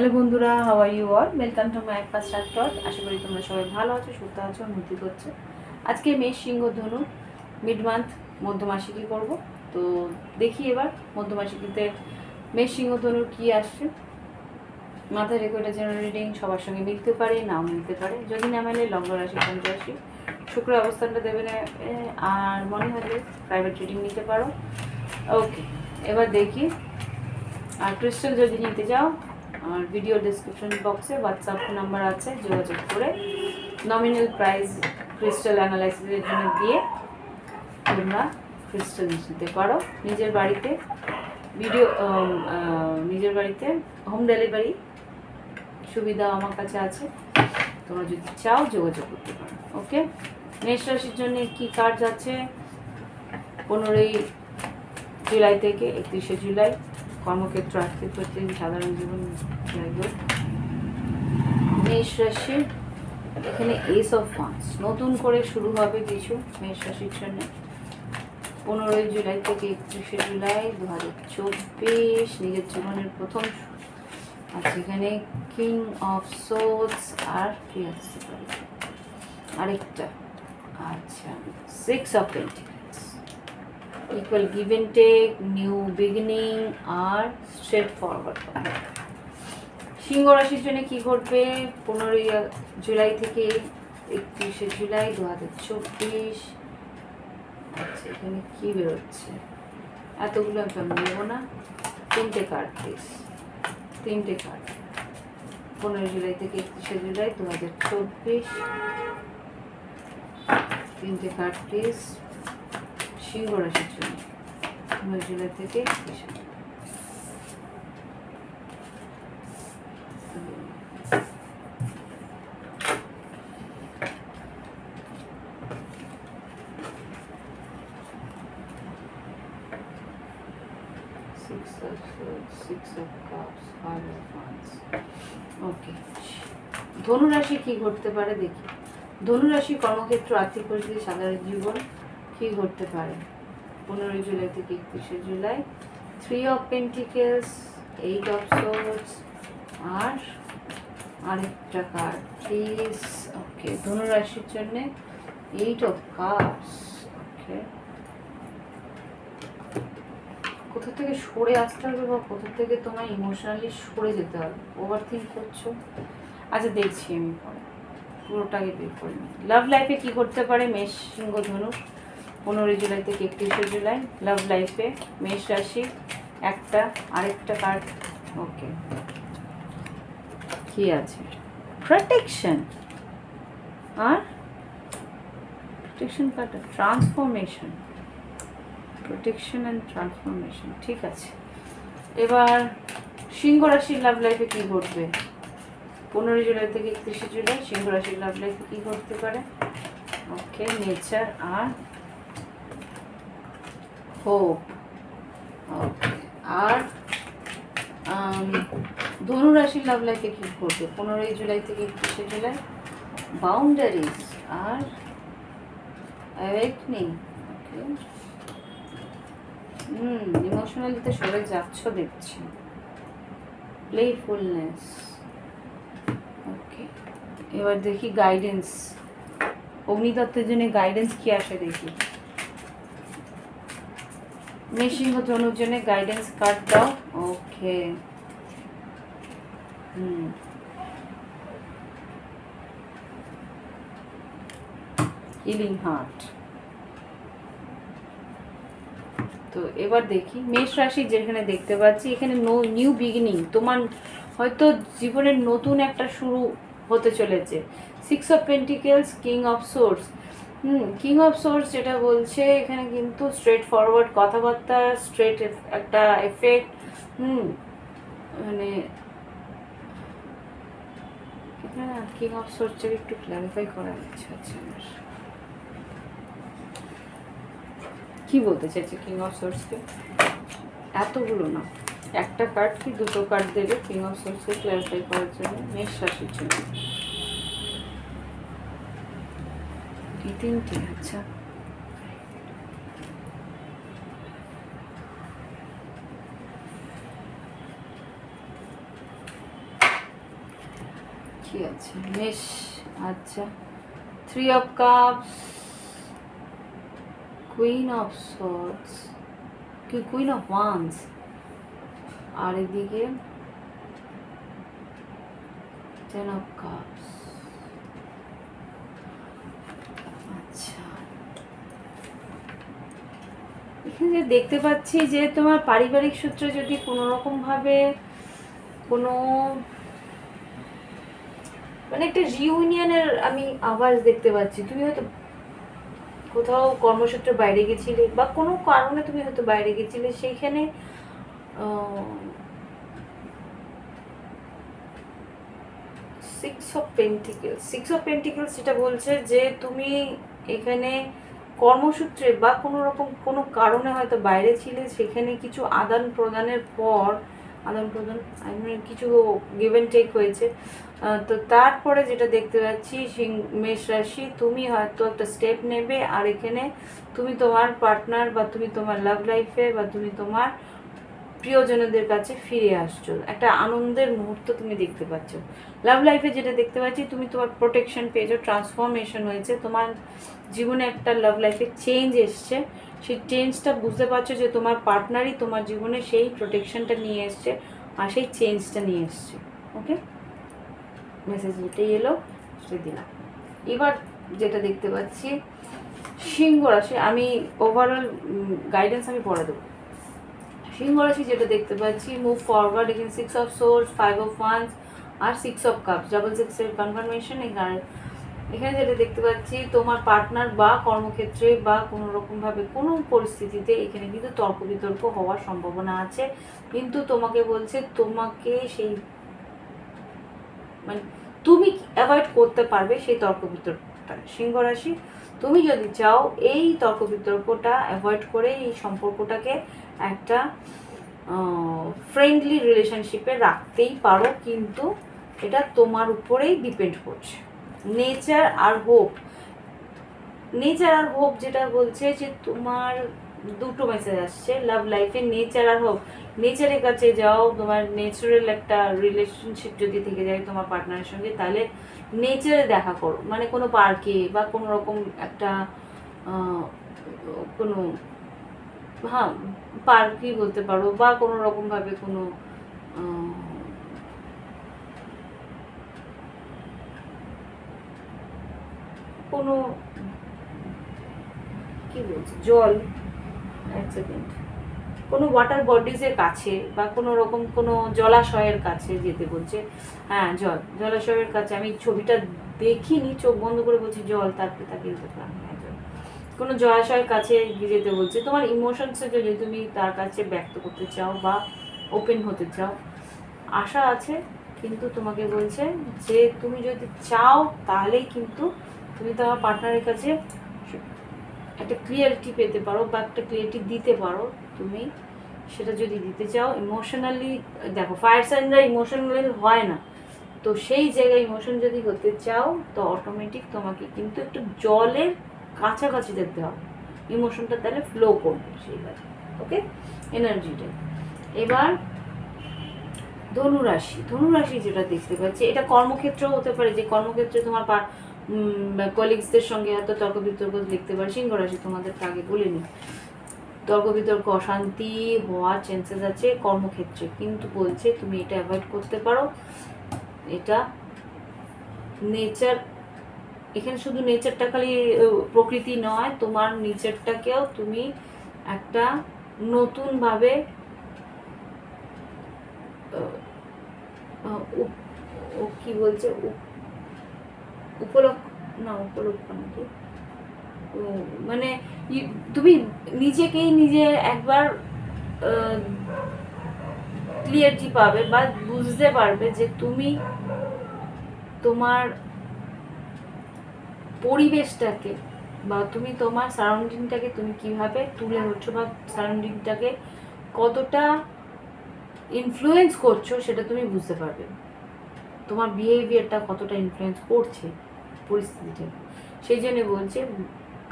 Hello বন্ধুরা, how are you all? Welcome to my first টট। আশা করি তোমরা সবাই ভালো আছো, সুস্থ আছো, উন্নতি করছো। আজকে মেষ, সিংহ, ধনু মিড মান্থ মধ্যমাসিকী করব। তো দেখি এবার মধ্যমাসিকীতে মেষ, সিংহ, ধনুর কী আসছে। মাথায় রেখে এটা জেনারেল রিডিং সবার সঙ্গে মিলতে পারে, নাও মিলতে পারে। যদি না মেলে লগ্ন রাশি, পঞ্চরাশি, শুক্র অবস্থানটা দেবে না, আর মনে হলে প্রাইভেট রিডিং নিতে পারো। ওকে, এবার দেখি। আর ক্রিস্টাল যদি নিতে চাও, আর ভিডিও ডিসক্রিপশন বক্সে হোয়াটসঅ্যাপ নাম্বার আছে, যোগাযোগ করে নমিনাল প্রাইস ক্রিস্টাল অ্যানালাইসিসের জন্য দিয়ে তোমরা ক্রিস্টাল নিতে পারো নিজের বাড়িতে। নিজের বাড়িতে হোম ডেলিভারি সুবিধা আমার কাছে আছে, তোমরা যদি চাও যোগাযোগ করতে পারো। ওকে, মেষ রাশির জন্য কী কার্ড আছে 15ই জুলাই থেকে 31শে জুলাই। কর্মক্ষেত্র, আর্থিক পরিস্থিতি, সাধারণ জীবন। মেষ রাশি, এখানে এস অফ ওয়ান্স, নতুন করে শুরু হবে কিছু মেষ রাশির জন্য 15ই জুলাই থেকে 31শে জুলাই 2024। নিজের জীবনের প্রথম আচ্ছা, এখানে কিং অফ সোর্ডস আর কি আসতে পারে আরেকটা। আচ্ছা, 6 of pentacles, equal give and take, new beginning আর স্ট্রেট ফরওয়ার্ড। সিংহ রাশির জন্য কী ঘটবে 15ই জুলাই থেকে 31শে জুলাই 2024। আচ্ছা, এখানে কী বেরোচ্ছে, এতগুলো আমি নেব না। 3টে কার্ড প্লিজ, 3টে কার্ড 15ই জুলাই থেকে 31শে জুলাই 2024। 3টে কার্ড প্লিজ সিংহ রাশির জন্য 15ই জুলাই থেকে 31শে। ওকে, ধনুরাশি কি ঘটতে পারে দেখি। ধনুরাশি কর্মক্ষেত্র, আর্থিক পরিস্থিতি, সাধারণ জীবন কি ঘটতে পারে 15ই জুলাই থেকে 31শে July. 3 of pentacles, 8 of swords আর আরেকটা কার্ড প্লিজ। ওকে, ধনুরাশির জন্য 8 অফ কাপস। ওকে, কোথা থেকে সরে আসতে হবে বা কোথা থেকে তোমার ইমোশনালি সরে যেতে হবে, ওভার থিঙ্ক করছো। আচ্ছা, দেখছি আমি পরে, পুরোটাকে বের করে নিই। লাভ লাইফে কী করতে পারে মেষ, সিংহ, ধনু 15ই জুলাই থেকে 31শে জুলাই। লাভ লাইফে মেষ রাশি একটা, আরেকটা কার্ড। ওকে, কি আছে, প্রোটেকশন আর protection card, transformation, protection and transformation. ঠিক আছে, এবার সিংহ রাশির লাভ লাইফে কী ঘটবে 15ই জুলাই থেকে 31শে জুলাই। সিংহ রাশির লাভ লাইফে কী ঘটতে পারে। ওকে, নেচার আর হোপ। ওকে, আর ধনু রাশির লাভ লাইফে কী ঘটবে 15ই জুলাই থেকে 31শে জুলাই। বাউন্ডারিজ আর অ্যাওয়েকনিং। ওকে, ইমোশনালিতে সরে যাচ্ছ দেখছি। প্লেফুলনেস। ওকে, এবার দেখি গাইডেন্স, অগ্নিতত্ত্বের জন্য গাইডেন্স কি আসে দেখি। মেষ, সিংহ, ধনুর জন্য গাইডেন্স কার্ড দাও। ওকে, হিলিং হার্ট। তো এবার দেখি মেষ রাশি, যেখানে দেখতে পাচ্ছি এখানে নিউ বিগিনিং, তোমার হয়তো জীবনের নতুন একটা শুরু হতে চলেছে। 6 of pentacles, king of swords. King of swords যেটা বলছে এখানে কিন্তু স্ট্রেট ফরওয়ার্ড কথাবার্তা, স্ট্রেট একটা এফেক্ট। মানে এখানে কিং অফ সোর্সের একটু ক্ল্যারিফাই করার ইচ্ছা আছে আমার। কি বলতে চাইছে কিং অফ সোর্সকে, এতগুলো না, একটা কার্ড কি দুটো কার্ড দেবে কিং অফ সোর্সকে ক্ল্যারিফাই করার জন্য মেষ রাশির জন্য। এই 3টে। আচ্ছা, কি আছে মেষ, আচ্ছা 3 of cups, queen of swords, queen of wands, আর এদিকে 10 অফ কাপস। আচ্ছা এখানে দেখতে পাচ্ছি যে তোমার পারিবারিক সূত্রে যদি কোনো রকম ভাবে কোনো মানে একটা রিউনিয়নের আমি আওয়াজ দেখতে পাচ্ছি। তুমি হয়তো কোথাও কর্মসূত্রে বাইরে গেছিলে বা কোনো কারণে তুমি হয়তো বাইরে গেছিলে, সেইখানে সিক্স অফ পেন্টিকেলস যেটা বলছে যে তুমি এখানে কর্মসূত্রে বা কোনো রকম কোনো কারণে হয়তো বাইরে ছিলে, সেখানে কিছু আদান প্রদানের পর কিছু গিভ অ্যান্ড টেক হয়েছে। তো তারপরে যেটা দেখতে পাচ্ছি মেষ রাশি, তুমি হয়তো একটা স্টেপ নেবে, আর এখানে তুমি তোমার পার্টনার বা তুমি তোমার লাভ লাইফে বা তুমি তোমার প্রিয়জনদের কাছে ফিরে আসছো, একটা আনন্দের মুহূর্ত তুমি দেখতে পাচ্ছ। লাভ লাইফে যেটা দেখতে পাচ্ছি তুমি তোমার প্রোটেকশন পেয়েছো, ট্রান্সফরমেশন হয়েছে, তোমার জীবনে একটা লাভ লাইফে চেঞ্জ এসছে। সেই চেঞ্জটা বুঝতে পারছো যে তোমার পার্টনারই তোমার জীবনে সেই প্রোটেকশনটা নিয়ে এসছে আর সেই চেঞ্জটা নিয়ে এসছে। ওকে, মেসেজ যেটাই এলো সেটা দিলাম। এবার যেটা দেখতে পাচ্ছি সিংহ রাশি, আমি ওভারঅল গাইডেন্স আমি পড়ে দেবো। সিংহ রাশি যেটা দেখতে পাচ্ছি, মুভ ফরওয়ার্ড, এখানে 6 অফ সোর্স, 5 অফ ওয়ান্স আর 6 অফ কাপস, ডাবল 6-এর কনফার্মেশন। এখানে যেটা দেখতে পাচ্ছি তোমার পার্টনার বা কর্মক্ষেত্রে বা কোনো রকমভাবে কোনো পরিস্থিতিতে এখানে কিন্তু তর্ক বিতর্ক হওয়ার সম্ভাবনা আছে, কিন্তু তোমাকে বলছে তোমাকে সেই মানে তুমি অ্যাভয়েড করতে পারবে সেই তর্ক বিতর্কটা। সিংহ রাশি, তুমি যদি চাও এই তর্ক বিতর্কটা অ্যাভয়েড করে এই সম্পর্কটাকে একটা ফ্রেন্ডলি রিলেশনশিপে রাখতেই পারো, কিন্তু এটা তোমার উপরেই ডিপেন্ড করছে। নেচার আর হোপ যেটা বলছে যে তোমার দুটো মেসেজ আসছে লাভ লাইফে, নেচার আর হোপ। নেচারের কাছে যাও, তোমার ন্যাচারাল একটা রিলেশনশিপ যদি থেকে যায় তোমার পার্টনারের সঙ্গে, তাহলে নেচারে দেখা করো, মানে কোনো পার্কে বা কোনো রকম একটা কোনো হ্যাঁ পার্কই বলতে পারো, বা কোনো রকমভাবে কোনো কোনো কি বলছে জল, এক সেকেন্ড, কোনো ওয়াটার বডিজের কাছে বা কোনো রকম কোনো জলাশয়ের কাছে যেতে বলছে। হ্যাঁ জলাশয়ের কাছে, আমি ছবিটা দেখিনি, চোখ বন্ধ করে বলছি জল, তারপরে তাকে দেখলাম হ্যাঁ জল। কোনো জলাশয়ের কাছে যেতে বলছে। তোমার ইমোশনসে যদি তুমি তার কাছে ব্যক্ত করতে চাও বা ওপেন হতে চাও, আশা আছে, কিন্তু তোমাকে বলছে যে তুমি যদি চাও তাহলেই কিন্তু তুমি তোমার পার্টনারের কাছে একটা ক্লিয়ারিটি পেতে পারো বা একটা ক্লিয়ারিটি দিতে পারো। তুমি সেটা যদি দিতে চাও ইমোশনালি, দেখো ফায়ার সাইনরা ইমোশনালি হয় না, তো সেই জায়গায় ইমোশন যদি হতে চাও তো অটোমেটিক তোমাকে কিন্তু একটু জলের কাছাকাছি যেতে হবে, ইমোশনটা তাহলে ফ্লো করবে সেইভাবে। ওকে, এনার্জিটা। এবার ধনুরাশি যেটা দেখতে পাচ্ছি, এটা কর্মক্ষেত্রেও হতে পারে, যে কর্মক্ষেত্রে তোমার কলিগসদের সঙ্গে হয়তো তর্ক বিতর্ক দেখতে পারে। সিংহ রাশি তোমাদেরকে আগে বলিনি, তর্ক বিতর্ক অশান্তি হওয়ার চান্সেস আছে কর্মক্ষেত্রে, কিন্তু বলছে তুমি এটা অ্যাভয়েড করতে পারো। এটা নেচার, এখানে শুধু নেচারটা খালি প্রকৃতি নয়, তোমার নেচারটাকেও তুমি একটা নতুনভাবে কি বলছে উপলক্ষ নাকি, মানে তুমি নিজে একবার ক্লিয়ারিটি পাবে বা বুঝতে পারবে যে তুমি তোমার পরিবেশটাকে বা তুমি তোমার সারাউন্ডিংটাকে তুমি কিভাবে তুলে ধরছো বা সারাউন্ডিংটাকে কতটা ইনফ্লুয়েন্স করছো সেটা তুমি বুঝতে পারবে। তোমার বিহেভিয়ারটা কতটা ইনফ্লুয়েন্স করছে পরিস্থিতিটাকে, সেই জন্য বলছে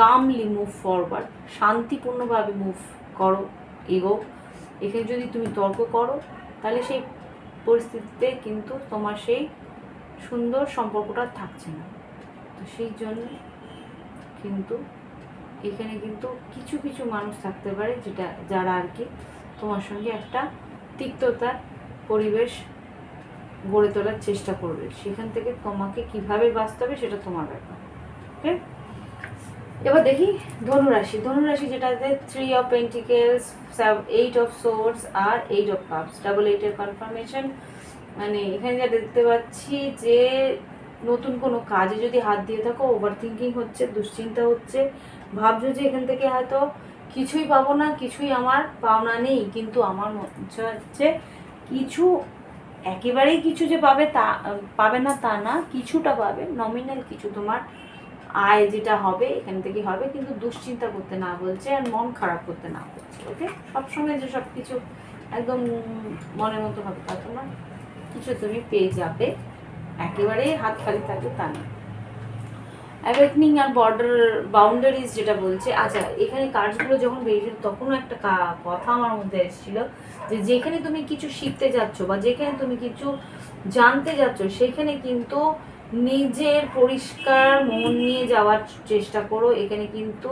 কামলি মুভ ফরওয়ার্ড, শান্তিপূর্ণভাবে মুভ করো, এগো। এখানে যদি তুমি তর্ক করো তাহলে সেই পরিস্থিতিতে কিন্তু তোমার সেই সুন্দর সম্পর্কটা থাকছে না। তো সেই জন্য কিন্তু এখানে কিন্তু কিছু কিছু মানুষ থাকতে পারে যারা আর কি তোমার সঙ্গে একটা তিক্ততার পরিবেশ গড়ে তোলার চেষ্টা করবে। সেখান থেকে তোমাকে কিভাবে বাঁচতে হবে সেটা তোমার ব্যাপার। ওকে, এবার দেখি ধনুরাশি। ধনুরাশি যেটাতে 3 অফ পেন্টিকেলস, 8 অফ সোর্ডস আর 8 অফ কাপস, ডাবল 8-এর কনফার্মেশন। মানে এখানে যা দেখতে পাচ্ছি যে নতুন কোনো কাজে যদি হাত দিয়ে থাকো, ওভার থিঙ্কিং হচ্ছে, দুশ্চিন্তা হচ্ছে, ভাবছো যে এখান থেকে হয়তো কিছুই পাবো না, কিছুই আমার পাওনা নেই, কিন্তু আমার মনে হচ্ছে কিছু, একেবারেই কিছু যে পাবে না তা না, কিছুটা পাবে, নমিনাল কিছু তোমার আয় যেটা হবে এখান থেকে হবে, কিন্তু দুশ্চিন্তা করতে না বলছে আর মন খারাপ করতে না বলছে। ওকে, সবসময় যে সব কিছু একদম মনের মতো হবে তা তো না, কিছু তুমি পেয়ে যাবে, একেবারেই হাত খালি থাকবে তা না। অ্যাওয়েকনিং আর বর্ডার বাউন্ডারিজ যেটা বলছে, আচ্ছা এখানে কার্ডসগুলো যখন বেরিয়েছিল তখনও একটা কথা আমার মধ্যে এসেছিল যে যেখানে তুমি কিছু শিখতে যাচ্ছ বা যেখানে তুমি কিছু জানতে যাচ্ছ সেখানে কিন্তু নিজের পরিষ্কার মন নিয়ে যাওয়ার চেষ্টা করো। এখানে কিন্তু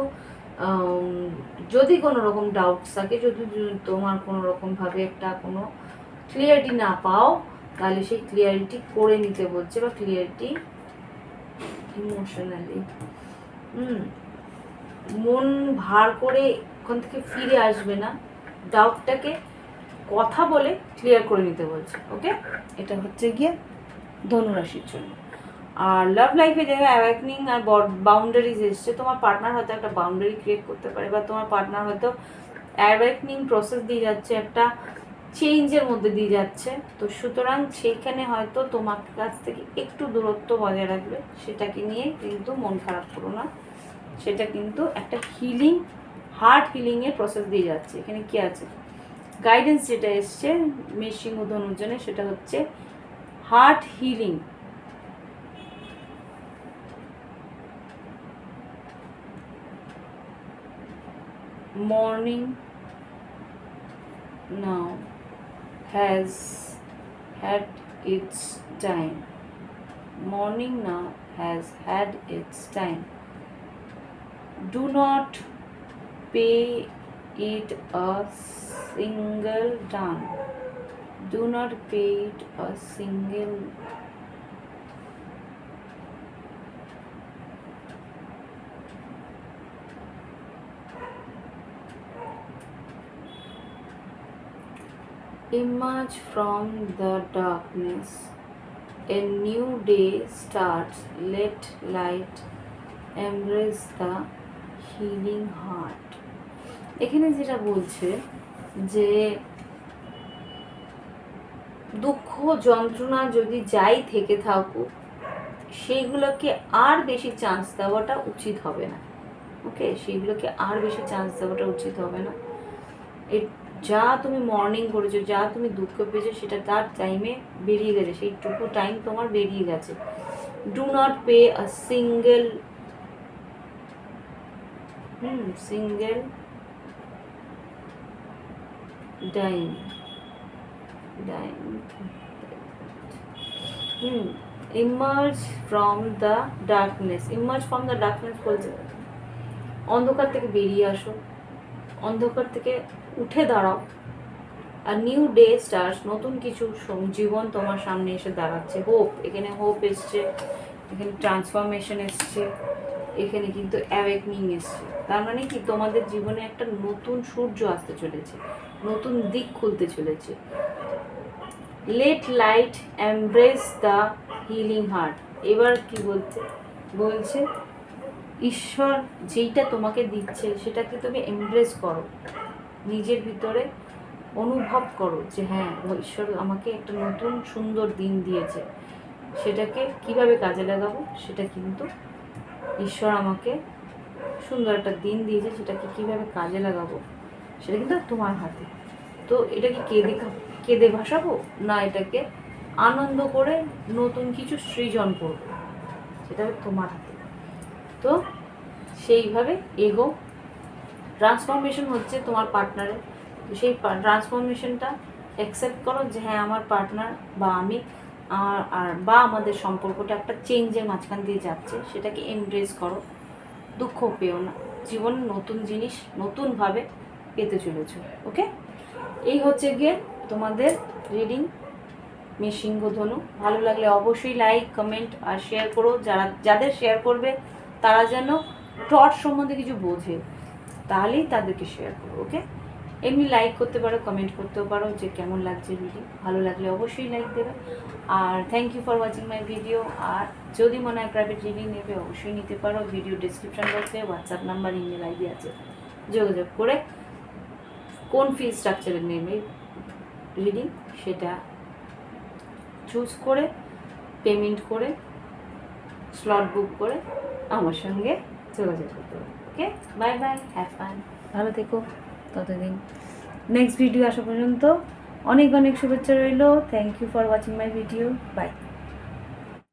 যদি কোনো রকম ডাউটস থাকে, যদি তোমার কোনো রকমভাবে একটা কোনো ক্লিয়ারিটি না পাও, তাহলে সেই ক্লিয়ারিটি করে নিতে বলছে, বা ক্লিয়ারিটি ইমোশনালি মন ভার করে ওখান থেকে ফিরে আসবে না, ডাউটটাকে কথা বলে ক্লিয়ার করে নিতে বলছে। ওকে, এটা হচ্ছে গিয়ে ধনুরাশির জন্য। আর লাভ লাইফে যেটা অ্যাওয়েকনিং আর বাউন্ডারিজ এসছে, তোমার পার্টনার হয়তো একটা বাউন্ডারি ক্রিয়েট করতে পারে, বা তোমার পার্টনার হয়তো অ্যাওয়েকনিং প্রসেস দিয়ে যাচ্ছে, একটা চেঞ্জের মধ্যে দিয়ে যাচ্ছে। তো সুতরাং সেইখানে হয়তো তোমার কাছ থেকে একটু দূরত্ব বজায় রাখবে, সেটাকে নিয়ে কিন্তু মন খারাপ করো না, সেটা কিন্তু একটা হিলিং, হার্ট হিলিংয়ের প্রসেস দিয়ে যাচ্ছে। এখানে কি আছে গাইডেন্স যেটা এসছে মেষ-সিংহ ধনুর জন্য, সেটা হচ্ছে heart healing. Morning now has had its time. Morning now has had its time. Do not pay it a single dime. Do not pay it a single emerge from the darkness. A new day starts. Let light embrace the healing heart. এখানে যেটা বলছে যে দুঃখ যন্ত্রণা যদি যাই থেকে থাকুক, সেইগুলোকে আর বেশি চান্স দেওয়াটা উচিত হবে না। ওকে, সেইগুলোকে আর বেশি চান্স দেওয়াটা উচিত হবে না। যা তুমি মর্নিং করেছো, যা তুমি দুঃখ পেয়েছো, সেটা তার টাইমে বেরিয়ে গেছে, সেইটুকু টাইম তোমার বেরিয়ে গেছে। Do not pay a single dime emerge from the darkness. Emerge from the darkness বলছে অন্ধকার থেকে বেরিয়ে আসো, অন্ধকার থেকে উঠে দাঁড়াও। আর নিউ ডে স্টার্টস, নতুন কিছু জীবন তোমার সামনে এসে দাঁড়াচ্ছে। হোপ, এখানে হোপ এসছে, এখানে ট্রান্সফরমেশন এসছে, এখানে কিন্তু অ্যাওয়েকনিং এসছে। তার মানে কি তোমাদের জীবনে একটা নতুন সূর্য আসতে চলেছে, নতুন দিক খুলতে চলেছে। Let light embrace the healing heart. এবার কি বলছে ঈশ্বর যেইটা তোমাকে দিচ্ছে সেটাকে তুমি এমব্রেস করো, নিজের ভিতরে অনুভব করো যে হ্যাঁ ঈশ্বর আমাকে একটা নতুন সুন্দর দিন দিয়েছে, সেটাকে কিভাবে কাজে লাগাবো, সেটা কিন্তু ঈশ্বর আমাকে সুন্দর একটা দিন দিয়েছে, সেটাকে কিভাবে কাজে লাগাবো সেটা কিন্তু তোমার হাতে। তো এটাকে কেঁদে ভাসাবো না, এটাকে আনন্দ করে নতুন কিছু সৃজন করবো, সেটা তোমার হাতে। তো সেইভাবে এগো। ট্রান্সফরমেশন হচ্ছে তোমার পার্টনারের, তো সেই ট্রান্সফরমেশনটা অ্যাকসেপ্ট করো যে হ্যাঁ আমার পার্টনার বা আমি আর বা আমাদের সম্পর্কটা একটা চেঞ্জের মাঝখান দিয়ে যাচ্ছে, সেটাকে এমব্রেস করো, দুঃখ পেও না। জীবন নতুন জিনিস নতুনভাবে পেতে চলেছো। ওকে, এই হচ্ছে গিয়ে তোমাদের রিডিং সিংহ ধনু। ভালো লাগলে অবশ্যই লাইক, কমেন্ট আর শেয়ার করো। যাদের শেয়ার করবে তারা যেন টর্চ সম্বন্ধে কিছু বোঝে, তাহলেই তাদেরকে শেয়ার করো। ওকে, এমনি লাইক করতে পারো, কমেন্ট করতেও পারো যে কেমন লাগছে ভিডিও। ভালো লাগলে অবশ্যই লাইক দেবে। আর thank you for watching my video. আর যদি মনে হয় প্রাইভেট রিডিং নেবে অবশ্যই নিতে পারো। ভিডিও ডিসক্রিপশন বক্সে হোয়াটসঅ্যাপ নাম্বার, ইমেল আইডি আছে, যোগাযোগ করে কোন ফি স্ট্রাকচারে নেবে রিডিং সেটা চুজ করে পেমেন্ট করে স্লট বুক করে আমার সঙ্গে যোগাযোগ করতে হবে। ওকে, বাই বাই, হ্যাভ ফান, ভালো থেকো ততদিন। নেক্সট ভিডিও আসা পর্যন্ত অনেক অনেক শুভেচ্ছা রইল। Thank you for watching my video, by.